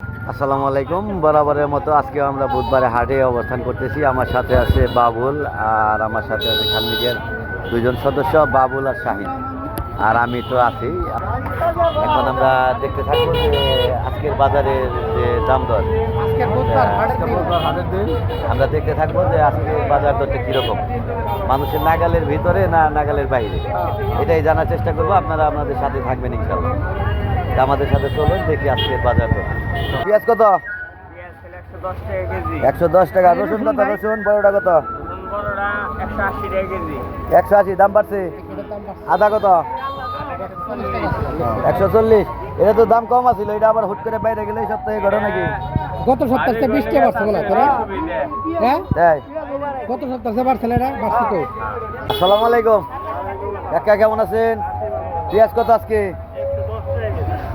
আসসালামু আলাইকুম। বরাবরের মতো আজকে আমরা বুধবারে হাটে অবস্থান করতেছি। আমার সাথে আছে বাবুল আর আমার সাথে আছে খান মিডিয়ার দুইজন সদস্য, বাবুল আর শাহিন, আর আমি তো আছি। এখন আমরা দেখতে থাকবো যে আজকের বাজারের যে দাম দর, আমরা দেখতে থাকবো যে আজকে বাজার দরটা কীরকম, মানুষের নাগালের ভিতরে না নাগালের বাইরে, এটাই জানার চেষ্টা করবো। আপনারা আপনাদের সাথে থাকবেন ইনশাল্লাহ। তা আমাদের সাথে চলুন, দেখি আজকের বাজার দর। পেঁয়াজ কত? 110 টাকা। রসুন কত? রসুন বড়টা কত? 180। দাম বাড়ছে। আদা কত? 140। এটা তো দাম কম আছিল, এটা আবার হুট করে বাইরে গেলে এই সপ্তাহে ঘটে নাকি? গত সপ্তাহে 20 টাকা বাড়ছে বলা তোরা? হ্যাঁ তাই গত সপ্তাহে বাড়ছে না, এটা বাড়ছে তো। আসসালামু আলাইকুম কাকা, কেমন আছেন? পেঁয়াজ কত আজকে?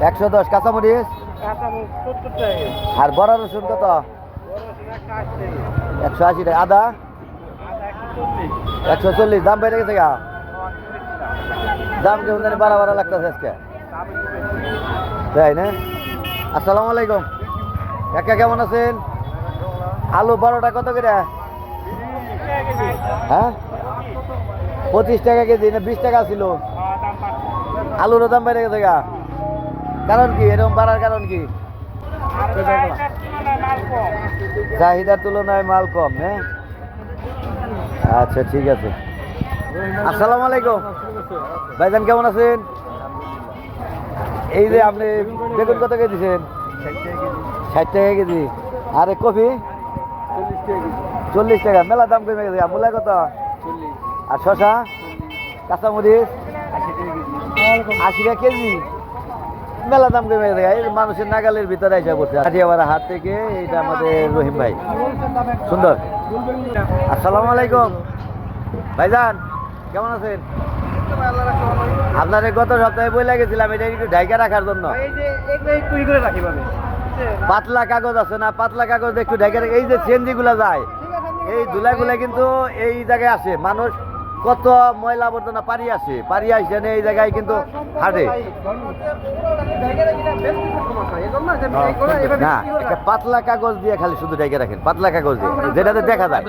110। কাঁচামরিচ আর বড় রসুন কত? 180 টাকা। আদা 140। দাম বেড়ে গেছে গা? দাম কেমন জানি বাড়া বাড়া লাগতেছে আজকে, তাই না? আসসালামু আলাইকুম কাকা, কেমন আছেন? আলু বড়টা কত করে? হ্যাঁ 25 টাকা কেজি না 20 টাকা ছিল? আলুর দাম বেড়ে গেছে গা, কারণ কি এরকম বাড়ার কারণ কি? চাহিদার তুলনায় মাল কম, হ্যাঁ? আচ্ছা ঠিক আছে। আসসালামু আলাইকুম ভাইজান, কেমন আছেন? এই যে আপনি বেগুন কত কেজি দিচ্ছেন? 60 টাকা কেজি। আরে কফি 40 টাকা। মেলা দাম কমে গেছে। মূলা কত? আর শশা কাঁচামরিচ 80 টাকা কেজি। মেলা দাম কমে গেছে। এই মানুষের নাগালের ভিতরে এসে পড়ছে। কাঠিয়াপাড়া হাট থেকে। এইটা আমাদের রহিম ভাই, সুন্দর। আসসালামু আলাইকুম ভাইজান, কেমন আছেন? আপনার গত সপ্তাহে বলে গেছিলাম এটা একটু ঢাইকা রাখার জন্য। পাতলা কাগজ আছে না, পাতলা কাগজ একটু ঢাইকা রাখে। এই যে চেঞ্জি গুলা যায়, এই ধুলাগুলা কিন্তু এই জায়গায় আসে। মানুষ কত ময়লা আবর্জনা পারি আসে, পারি আসে এই জায়গায় কিন্তু হাটে না। একটা পাতলা কাগজ দিয়ে খালি শুধু ঢেকে রাখেন, পাতলা কাগজ দিয়ে, যেটাতে দেখা যায়।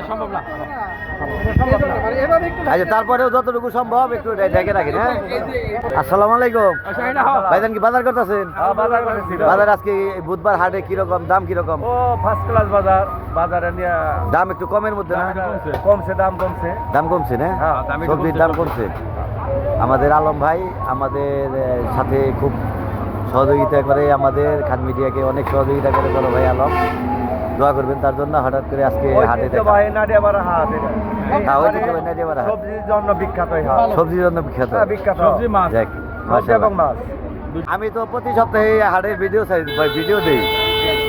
আচ্ছা, তারপরেও যতটুকু সম্ভব একটু ঢেকে রাখেন। হ্যাঁ, আসসালামু আলাইকুম ভাইজান, কি বাজার করতেছেন? বাজার আজকে বুধবার হাটে কিরকম দাম? কিরকম? ফার্স্ট ক্লাস বাজার। বাজারে দাম একটু কমের মধ্যে না? কমছে, দাম কমছে। দাম কমছে না? সবজির দাম কমছে। আমাদের আলম ভাই আমাদের সাথে খুব সহযোগিতা করে, আমাদের খান মিডিয়াকে অনেক সহযোগিতা করে বড় ভাই আলম। দোয়া করবেন তার জন্য। হঠাৎ করে আজকে হাটে নাডিয়াপাড়া হাট, সবজির জন্য বিখ্যাত। সবজির জন্য বিখ্যাত, সবজি মাছ এবং মাছ। আমি তো প্রতি সপ্তাহে হাটের ভিডিও দিই।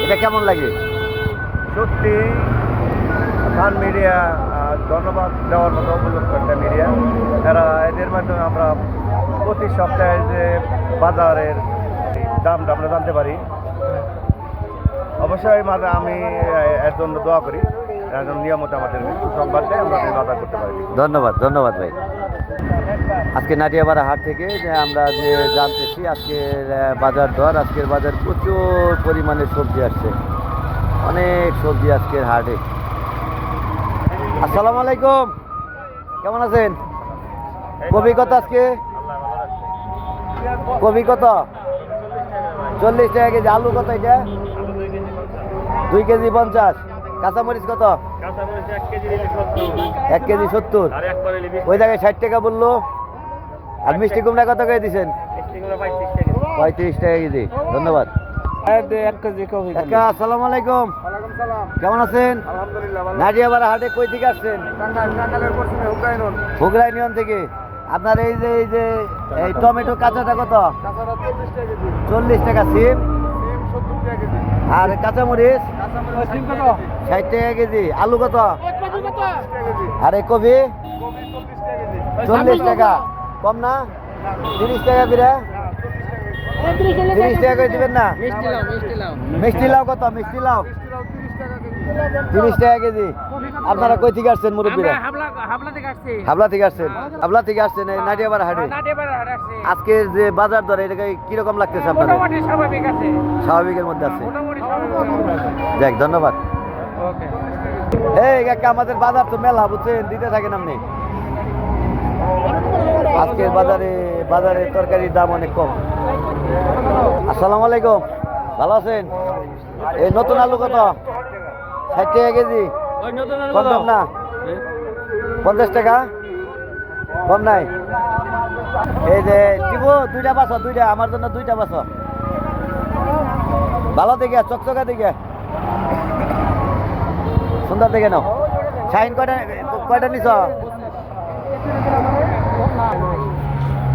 এটা কেমন লাগে? সত্যি খান মিডিয়া ধন্যবাদ দেওয়ার মতো উপযুক্ত একটা মিডিয়া। এদের মাধ্যমে আমরা প্রতি সপ্তাহে যে বাজারের দামটা আমরা জানতে পারি। অবশ্যই আমি এর জন্য দোয়া করি, নিয়মিত আমাদের সংবাদ দেয়, আমরা বাজার করতে পারি। ধন্যবাদ, ধন্যবাদ ভাই। আজকে নাটিয়াপাড়া হাট থেকে যে আমরা যে জানতেছি আজকের বাজার দর, আজকের বাজার প্রচুর পরিমাণে সবজি আসছে, অনেক সবজি আজকের হাটে। আসসালামু আলাইকুম, কেমন আছেন? কবি কত আজকে? কবি কত? 40 টাকা কেজি। আলু কত এটা? 2 কেজি 50। কাঁচামরিচ কত? 1 কেজি 70। ওই জায়গায় 60 টাকা বললো। আর মিষ্টি কুমড়া কত করে দিচ্ছেন? 35 টাকা কেজি। ধন্যবাদ। আসসালামু আলাইকুম, কেমন আছেন? নাটিয়াপাড়া হাটে কই থেকে আসছেন? হুগরা ইউনিয়ন থেকে। আপনার এই যে এই টমেটো কাঁচাটা কত? 40 টাকা। সিম আর কাঁচামরিচ 60 টাকা কেজি। আলু কত? আর এই কবি 40 টাকা। কম না? 30 টাকা করে। 30 টাকা করে দিবেন না? মিষ্টি লাউ কত? মিষ্টি লাউ 30 টাকা কেজি। আপনারা কই থেকে আসছেন মুরব্বীরা? হাবলা থেকে আসছেন। হাবলা থেকে আসছেন এই নাটিয়াপাড়া হাটে। আজকের যে বাজার দর, এটাকে কিরকম লাগতেছে আপনাদের? স্বাভাবিকের মধ্যে আছে। যাক ধন্যবাদ। ওকে। এই কাকা আমাদের বাজার তো মেলা বুঝছেন, দিতে থাকেন আপনি। আজকের বাজারে তরকারির দাম অনেক কম। আসসালামু আলাইকুম, ভালো আছেন? এই নতুন আলু কত? 60 টাকা কেজি। কম দাম না? 50 টাকা কম নাই? এই যে টিপু দুইটা বাছো, দুইটা আমার জন্য দুইটা বাছো, ভালো দেখে চকচকা দেখে সুন্দর দেখে নাও। শাইন কয়টা নিছ?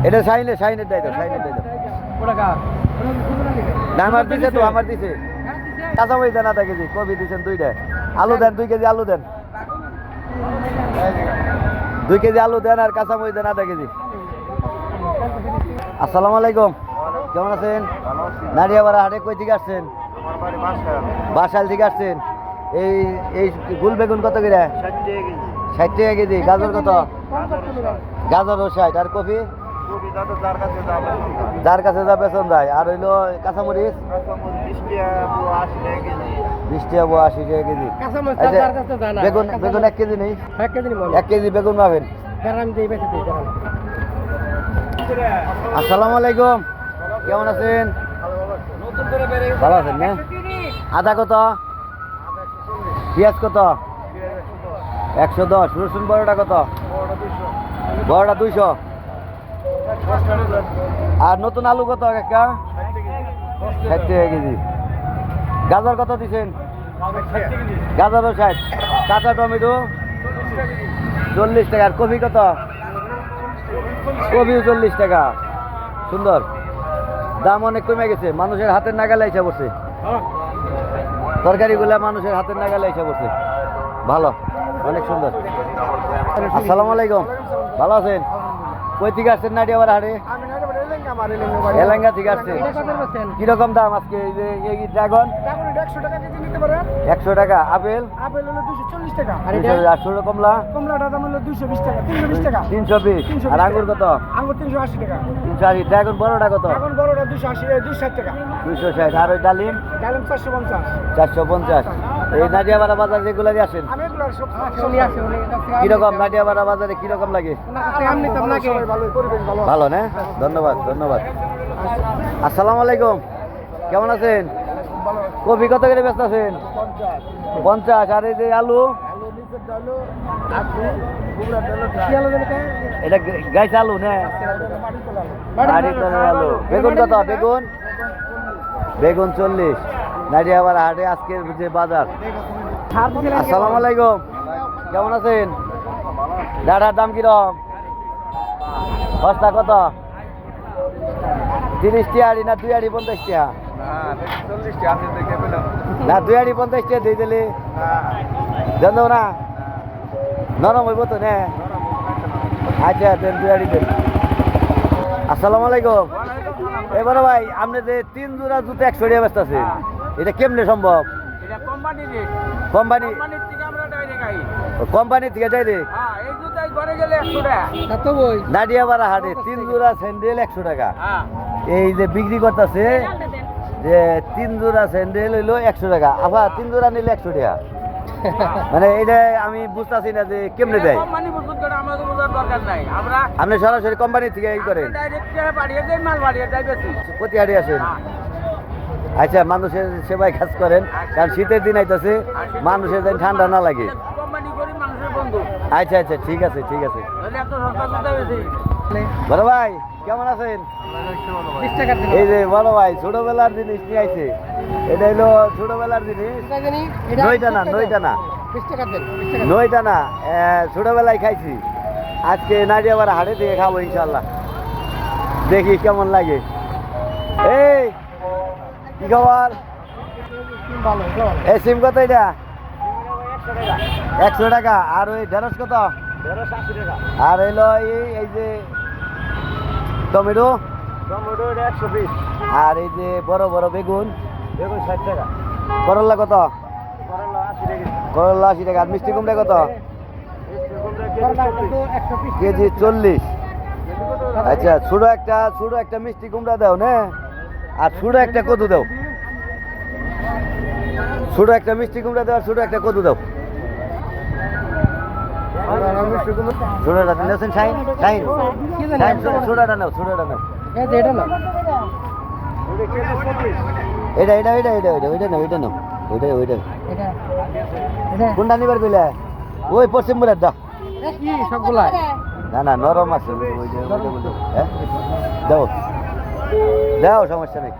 এটা শাইনের দাই দাও, শাইনের দাই দাও। না আমার দিছে তো, আমার দিছে। কাঁচামরিচ দেন আধা কেজি, কবি দিচ্ছেন দুইটা, আলু দেন 2 কেজি, আলু দেন 2 কেজি, আলু দেন আর কাঁচামরিচ দেন আধা কেজি। আসসালামু আলাইকুম, কেমন আছেন? নারিয়াপাড়া হাটে কই থেকে আসছেন? বাসাইল থেকে আসছেন। এই এই গুল বেগুন কত করে? 60 টাকা কেজি। গাজর কত? গাজরও 60। আর কফি? যার কাছে যা বেতন যায়। আর হইলো কাঁচামরিচ 20 টাকা 80 টাকা কেজি। বেগুন 1 কেজি নেই? 1 কেজি বেগুন পাবেন। আসসালামু আলাইকুম, কেমন আছেন? ভালো আছেন না? আদা কত? পেঁয়াজ কত? 110। রসুন বড়টা কত? বড়টা 200। আর নতুন আলু কত কাকা? 60 টাকা কেজি। গাজর কত দিচ্ছেন? গাজরও 60। কাঁচা টমেটো 40 টাকা। আর কফি কত? কফিও 40 টাকা। সুন্দর, দাম অনেক কমে গেছে, মানুষের হাতের নাগালে এসে পড়ছে। তরকারিগুলা মানুষের হাতের নাগালে এসে পড়ছে। ভালো, অনেক সুন্দর। আসসালামু আলাইকুম, ভালো আছেন? কই থেকে আসছেন নারিয়াপাড়া হাটে? এলাঙ্গা থেকে আসছেন। কিরকম দাম আজকে? এই যে এই ড্রাগন 100 টাকা। আপেল? আপেল হলো 240 টাকা। 280। কমলা? কমলাটার দাম হলো 220 টাকা, 320 টাকা। 320। আর আঙ্গুর কত? আঙ্গুর 380 টাকা। 380। ড্রাগন বড়টা কত? এখন বড়টা 280 260 টাকা। 260। আর ওই ডালিম? ডালিম 450। 450। এই নারিয়াপাড়া বাজার রেগুলারই আসেন? আমি এগুলো সব চলে আসে অনেক কাছে। কিরকম নারিয়াপাড়া বাজারে কিরকম লাগে? আমনি তো লাগে ভালো, পরিবেশ ভালো। ভালো না? ধন্যবাদ ধন্যবাদ। আসসালামু আলাইকুম, কেমন আছেন? কফি কত করে ব্যস্ত আছেন? 50। আর এই যে আলু? এটা গাইছে আলু না? আলু। বেগুন কত? বেগুন 40। নারিয়াপাড়া হাটে আজকের যে বাজার। আসসালামু আলাইকুম, কেমন আছেন? ডাটার দাম কিরকম? বস্তা কত? 30 টাকা না 2 আড়ি 50 টাকা? না 2 আড়ি 50 টাকা দিয়ে দিলে দেন দেবো না? নরম হইব তো না? আচ্ছা দেন 2 আড়ি দেন। আসসালামু আলাইকুম, এবার ভাই আপনি যে 3 জোড়া জুতো 100 টাকা ব্যস্ত আছে, এটা কেমনে সম্ভব? কোম্পানি থেকে ডাইরেক্ট? নারিয়াপাড়া হাটে 3 জোড়া স্যান্ডেল 100 টাকা। এই যে বিক্রি করতেছে যে 3 জোড়া স্যান্ডেল হইলো 100 টাকা। আবার 3 জোড়া নিলে 100 টাকা। মানে এটা আমি বুঝতেছি না যে কেমনে দেয়। আপনি সরাসরি কোম্পানি থেকে এই করেন? প্রতি হাটে আসেন? আচ্ছা, মানুষের সেবায় কাজ করেন, কারণ শীতের দিন আইতেছে, মানুষের যেন ঠান্ডা না লাগে। আচ্ছা আচ্ছা, ঠিক আছে ঠিক আছে। বড় ভাই কেমন আছেন? এই যে বড় ভাই ছোটবেলার জিনিস নিয়ে আইছে। এটা হলো ছোটবেলার জিনিস। 9টা না 9টা না, ছোটবেলায় খাইছি। আজকে নারিয়াপাড়া হাটে থেকে খাবো ইনশাল্লাহ, দেখি কেমন লাগে। এই কি খবর? এই সিম কত? এটা 100 টাকা। আর ওই ঢেঁড়স কত? আর হইলো এই যে টমেটো? 120। আর এই যে বড় বড় বেগুন? 60 টাকা। করলা কত? করলা 80 টাকা। আর মিষ্টি কুমড়া কত? কেজি 40। আচ্ছা, ছোট একটা মিষ্টি কুমড়া দাও না, আর ছোট একটা কদু দাও। ছোট একটা মিষ্টি কুমড়া দাও, ছোট একটা কদু দাও। ছোটটা নিয়েছেন শাহিন? শাহিন শাহিন ছোটটা নাও, ছোটটা নাও। এটা না এটা এটা এটা এটা ওইটা ওইটা নাও, ওইটা নাও, ওইটা ওইটা এটা এটা কোনটা নিবার কইলে? ওই পশ্চিম মুরারটা। কি সবগুলা না না, নরম আছে ওই যে ওইটা, হ্যাঁ দাও দাও, সমস্যা নেই।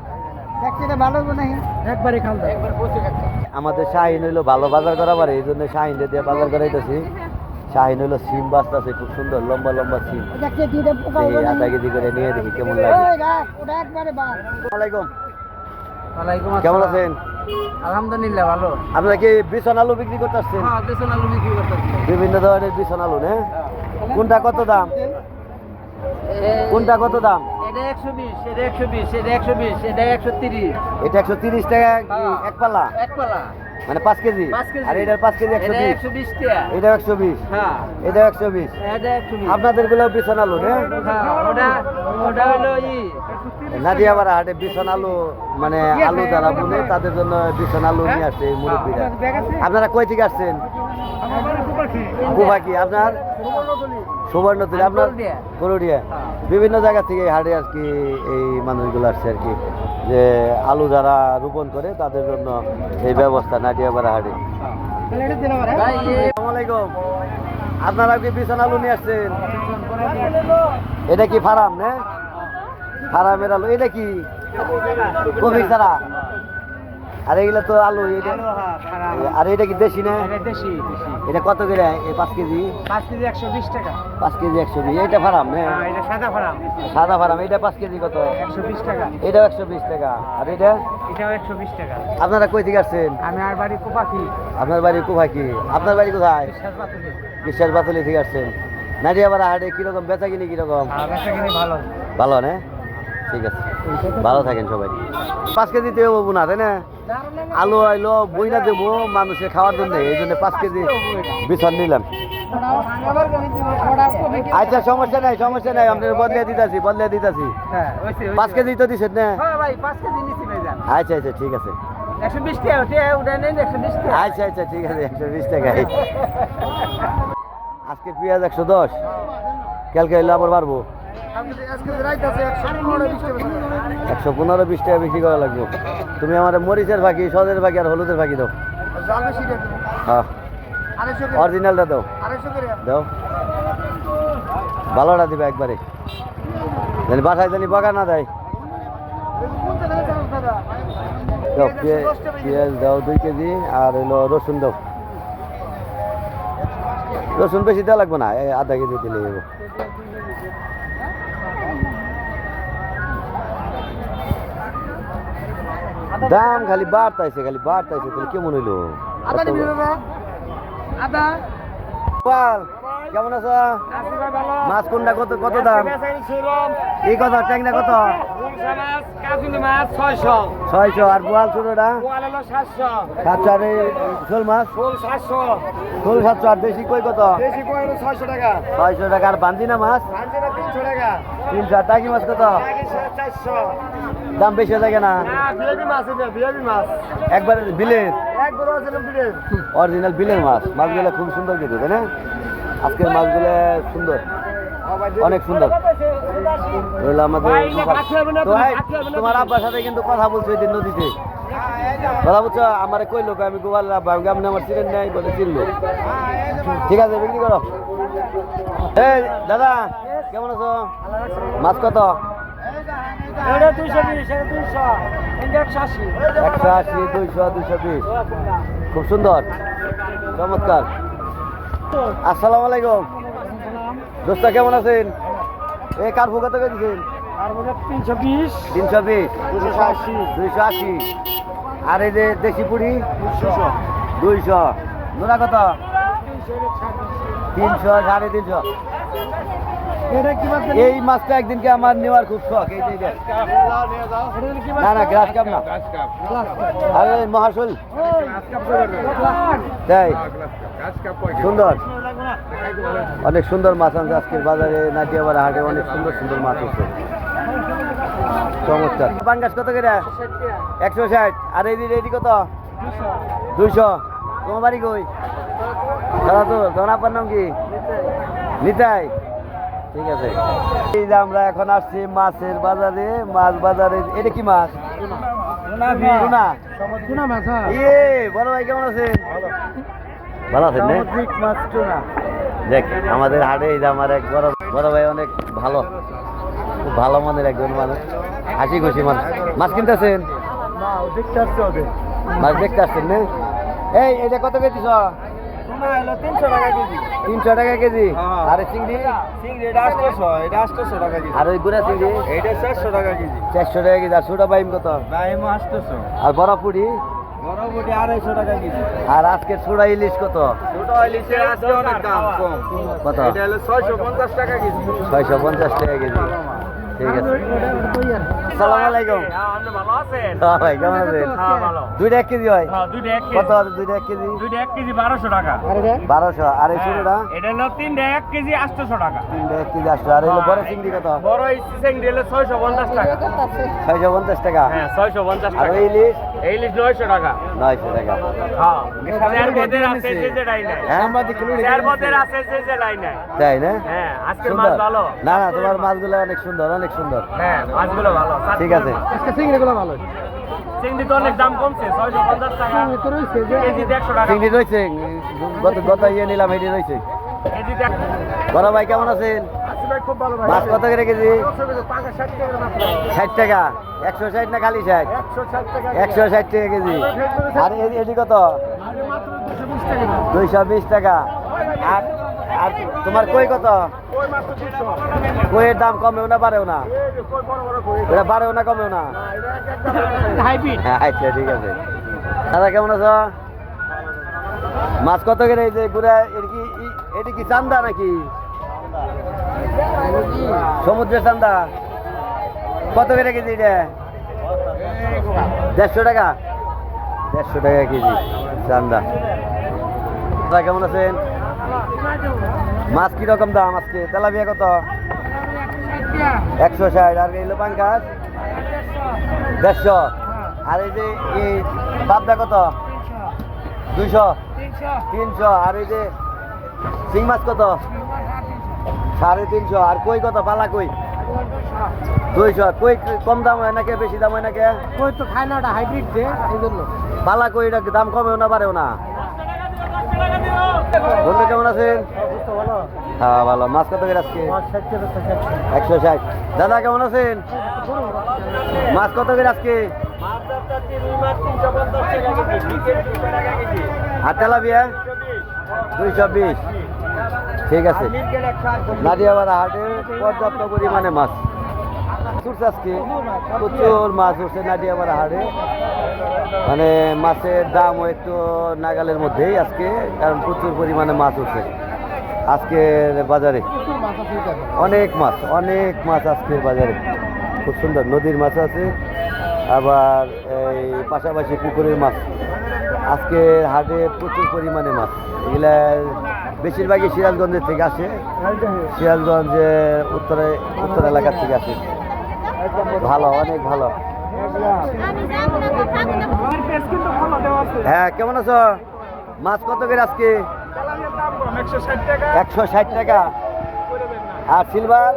একবারে খাল দাও একবার বসে খাচ্ছি আমাদের শাহিন হইলো ভালো বাজার করা পারে, এই জন্য শাহিন দিয়ে বাজার করাইতেছি। শাহিন হইলো সিম বাঁচতেছে, খুব সুন্দর লম্বা লম্বা সিম। এই আধা কেজি করে নিয়ে দেখি কেমন লাগে। আসসালামাইকুম, ওয়ালাইকুম কেমন আছেন? আলহামদুলিল্লাহ ভালো। আপনারা কি বিছন আলু বিক্রি করতে আসছেন? হ্যাঁ বেসন আলু বিক্রি করতেছি। বিভিন্ন ধরনের বিছন আলু, না? কোনটা কত দাম? কোনটা কত দাম? এটা 120, এটা 120, এটা 120, এটা 130। এটা 130 টাকা এক পাল্লা, এক পালা মানে 5 কেজি। 5 কেজি। আর এটার 5 কেজি এটা 120। 120 টাকা। এটা 120, হ্যাঁ এটা 120। এটা 120। আপনাদের গুলো বিছন আলু, না? হ্যাঁ ওটা ওটা হলো নাদিয়াপাড়া হাটে বিছন আলু, মানে আলু যারা বুনে তাদের জন্য বিছন আলু নিয়ে আসছে এই মুরব্বীরা। আপনারা কই থেকে আসছেন? কুবাকি। আপনার সুবর্ণতুলি, আপনার গরুডিয়া। বিভিন্ন জায়গা থেকে এই হাটে আর কি এই মানুষগুলো আসছে আর কি, যে আলু যারা রোপণ করে তাদের জন্য এই ব্যবস্থা নাদিয়াপাড়া হাটে। ভাই আসসালামু আলাইকুম, আপনারা কি বিছন আলু নিয়ে আসছেন? এটা কি ফার্ম, না? ফার্মের আলু। এটা কি কবি ছাড়া? আর এগুলো তো আলু। এটা আর এটা কি দেশি, না? দেশি এটা কত করে এই 5 কেজি? 5 কেজি 120 টাকা। 5 কেজি 120। এটা ফার্ম, না? এটা সাদা ফার্ম সাদা ফার্ম। এটা 5 কেজি কত? 120 টাকা। এটাও 120 টাকা। আর এটা এটাও 120 টাকা। আপনারা কই থেকে আসছেন? আমি আর বাড়ি কোপাকি আপনার বাড়ি কোথায়? আপনার বাড়ি কোথায়? বিশ্বাসবাতুলি। বিশ্বাস বাতুলি থেকে আসছেন। নাদিয়াপাড়া হাটে কিরকম বেচা কিনি কিরকম? বেচা কিনি ভালো। ভালো, না? ঠিক আছে, ভালো থাকেন সবাই। 5 কেজি দেবো না, তাই না? আলু আইলো বইনা দেবো মানুষের খাওয়ার জন্য, এই জন্য 5 কেজি বিছন নিলাম। আচ্ছা সমস্যা নাই, সমস্যা নাই, আপনার বদলে দিতেছি, বদলে দিতেছি। 5 কেজি তো দিচ্ছেন, না? ভাই 5 কেজি নিছি ভাই যান। আচ্ছা আচ্ছা ঠিক আছে। 120 টাকা ওটা ওটা নেন 120 টাকা। আচ্ছা আচ্ছা ঠিক আছে, 120 টাকায়। আজকে পেঁয়াজ 110, কালকে এলে আবার বাড়বো। আজকে রাইত আছে 115 টাকা। 115-20 টাকা বিক্রি করা লাগবে। তুমি আমার মরিচের ফাঁকি, সদের ফাঁকি আর হলুদের ফাঁকি দাও। জাল বেশি দেন। হ্যাঁ 250 করে। অরিজিনালটা দাও, 250 করে। দাও ভালোটা দিবে একবারে, জানি বাসায় জানি বকা না দেয়। দাও পেঁয়াজ দাও 2 কেজি, আর হলো রসুন দাও। রসুন বেশি দেওয়া লাগবে না, এই আধা কেজি দিলে যাবো। দাম খালি বাড়তাইছে, খালি বাড়তাইছে, তাহলে কেমন হইলো? আদা নিবি বাবা। আদা। পাল, কেমন আছো? আজকে ভালো। মাছ কোনটা কত কত দাম? এই কত ট্যাংরা কত? গুলশা মাছ, কাজুলি মাছ 600। 600। আর বোয়াল ছোটটা পোয়াল হলো 700। 700। আর এই শোল মাছ ফুল 700। শোল 700। আর দেশি কই কত? দেশি কই হলো 600 টাকা। 600 টাকা। আর বান্দিনা মাছ আঞ্জনা 300 টাকা। 300। আর টাকি মাছ কত? টাকি 400। দাম বেশি হয়ে থাকে না? না বিয়াবি মাছ এটা বিয়াবি মাছ। একবার বিলের একবার অরিজিনাল বিলের। অরিজিনাল বিলের মাছ। মাছগুলো খুব সুন্দর খেতে, তাই না? আজকের মাছগুলো সুন্দর, অনেক সুন্দর। রইল আমাদের তো এই, তোমার আব্বার সাথে কিন্তু কথা বলছো ওই দিন নদীতে, কথা বলছো। আমার কইলো আমি গোপাল আব্বা, আমি আমার চিনেন নাই বলে চিনলো। ঠিক আছে, বিক্রি করো। এই দাদা কেমন আছো? মাছ কত? এটা 220, এটা 200, এটা 180। 180, 200, 220। খুব সুন্দর, চমৎকার। আসসালামু আলাইকুম দোস্ত, কেমন আছেন? এই কার্পু কত করে দিচ্ছেন? আর বলে 320, 320, 280, 280। আর এই যে দেশি পুরি 200, 200। নোরা কত? 300, 350। এটা কি মাছ? এই মাছটা একদিনকে আমার নেওয়ার খুব শখ। এই যে এটা। না না গ্রাস কাপ না, আরে মহাশোল তাই সুন্দর, অনেক সুন্দর মাছ আছে আজকের বাজারে। নাটিয়াপাড়া হাটে অনেক সুন্দর সুন্দর মাছ আছে, চমৎকার। পাঙ্গাস কত করে? 160। আর এই এটি কত? 200 তোমার বাড়ি কই দাদা তো তোমার আপার নাম কি নিতাই ঠিক আছে এই যে আমরা এখন আসছি মাছের বাজারে মাছ বাজারে এটা কি মাছ টুনা টুনা মাছ হ্যাঁ। ইয়ে বড় ভাই কেমন আছেন ভালো আছেন না মাছ টুনা দেখ আমাদের হাটে এই যে আমার এক বড় ভাই অনেক ভালো খুব ভালো মনের একজন মানুষ হাসি খুশি মানুষ মাছ কিনতেছেন মাছ দেখতে আসছেন না এই এটা কত কেজি 300 টাকা কেজি আর চিংড়ি আর ওই গুড়া চিংড়ি 400 টাকা কেজি আর ছোটা বাইম কত আর বড় পুরি আর আজকের ছোড়া ইলিশ কত কত 650 টাকা কেজি ঠিক আছে আসসালামু আলাইকুম হ্যাঁ ভাই কেমন আছেন দুইটা 1 কেজি হয় কত দুইটা 1 কেজি 1200 টাকা 1200 আর এই ছোটটা এটা হলো 3টা 1 কেজি 800 টাকা 3 কেজি 800 আর হলো বড় চিংড়ি কত বড় চিংড়ি হলো 650 টাকা 650 টাকা হ্যাঁ 650 আর টাকা ওই ইলিশ এই ইলিশ 900 টাকা 900 টাকা হ্যাঁ চার পদের আছে যে লাইন নাই হ্যাঁ চার পদের আছে যে লাইন নাই তাই না হ্যাঁ আজকের মাছ সুন্দর। ভালো না না তোমার মাছগুলো অনেক সুন্দর হ্যাঁ মাছগুলো ভালো ঠিক আছে আজকে চিংড়িগুলো ভালো চিংড়ি তো অনেক দাম কমছে 650 টাকা চিংড়ি তো রয়েছে যে কেজি 150 টাকা চিংড়ি রয়েছে গত ইয়ে নিলাম এটি রয়েছে কেজি বড় ভাই কেমন আছেন খুব ভালো মাছ কত করে কেজি 60 টাকা 160 না খালি 60 160 টাকা কেজি আর এটি কত 220 টাকা আর আর তোমার কই কত কইয়ের দাম কমেও না বাড়েও না এটা বাড়েও না কমেও না হাইব্রিড হ্যাঁ আচ্ছা ঠিক আছে দাদা কেমন আছো মাছ কত করে এই যে গুড়া এটি কি চান্দা নাকি সমুদ্রের চান্দা কত করে কেজি এটা 150 টাকা 150 টাকা কেজি চান্দা দাদা কেমন আছেন মাছ কিরকম দাম আজকে তেলাপিয়া কত 160 আর এলো পাঙ্কাস 150 আর এই যে এই পাবদা কত 200 300 আর এই যে শিং মাছ কত 350 আর কই কত পালা কই 200 কই কম দাম হয় নাকি বেশি দাম হয় নাকি কই তো খায় না ওটা হাইব্রিড যে এই জন্য পালা কই এটা দাম কমেও না বাড়েও না বন্ধু কেমন আছেন হ্যাঁ ভালো মাছ কত করে আজকে 160 দাদা কেমন আছেন মাছ কত করে আজকে আর তেলাপিয়া 220 ঠিক আছে নাদিয়াবাড়া হাটে পর্যাপ্ত পরিমাণে মাছ উঠছে আজকে প্রচুর মাছ উঠছে নাদিয়াবাড়া হাটে মানে মাছের দামও একটু নাগালের মধ্যেই আজকে কারণ প্রচুর পরিমাণে মাছ উঠছে আজকের বাজারে অনেক মাছ আজকের বাজারে খুব সুন্দর নদীর মাছ আছে আবার এই পাশাপাশি পুকুরের মাছ আজকের হাটে প্রচুর পরিমাণে মাছ এগুলা বেশিরভাগই সিরাজগঞ্জের থেকে আসে সিরাজগঞ্জের উত্তর এলাকার থেকে আসে ভালো অনেক ভালো হ্যাঁ কেমন আছো মাছ কত করে আজকে 160 টাকা আর সিলভার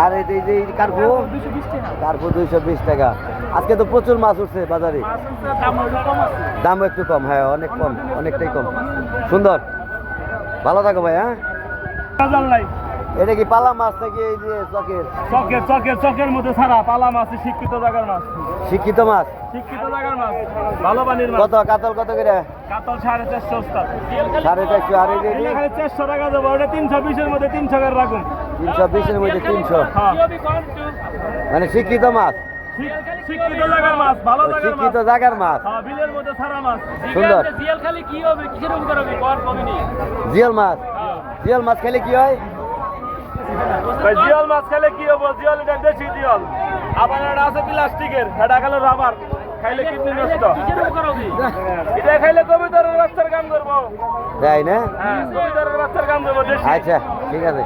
আর এই যে কার্পু 220 টাকা আজকে তো প্রচুর মাছ উঠছে বাজারে দাম একটু কম হ্যাঁ অনেক কম অনেকটাই কম সুন্দর ভালো থাকো ভাই হ্যাঁ এটা কি পালা মাছ নাকি এই যে চকের মধ্যে ছাড়া পালা মাছ শিক্ষিত জায়গার মাছ শিক্ষিত মাছ ভালো পানির মাছ কত কাতল কত করে কাতল 450 ওস্তাদ 450 আর এই যে এখানে 400 টাকা দেবো ওটা 320 এর মধ্যে 300 করে রাখুন 320 এর মধ্যে 300 হ্যাঁ মানে শিক্ষিত মাছ শিক্ষিত জায়গার মাছ ভালো জায়গার মাছ শিক্ষিত জায়গার মাছ হ্যাঁ বিলের মধ্যে ছাড়া মাছ সুন্দর জিয়াল খালি কি হবে কিসের উপকার হবে কর কমিনি জিয়াল মাছ খেলে কি হয় ভাই জিয়াল মাছ খেলে কি হবে জিয়াল এটা দেশি জিয়াল আবার এটা আছে প্লাস্টিকের এটা খেলে রাবার খাইলে কিডনি নষ্ট কিসের উপকার হবে এটা খাইলে কবিতরের বাচ্চার কাম করবো তাই না হ্যাঁ কবিতরের বাচ্চার কাম করবো দেশি আচ্ছা ঠিক আছে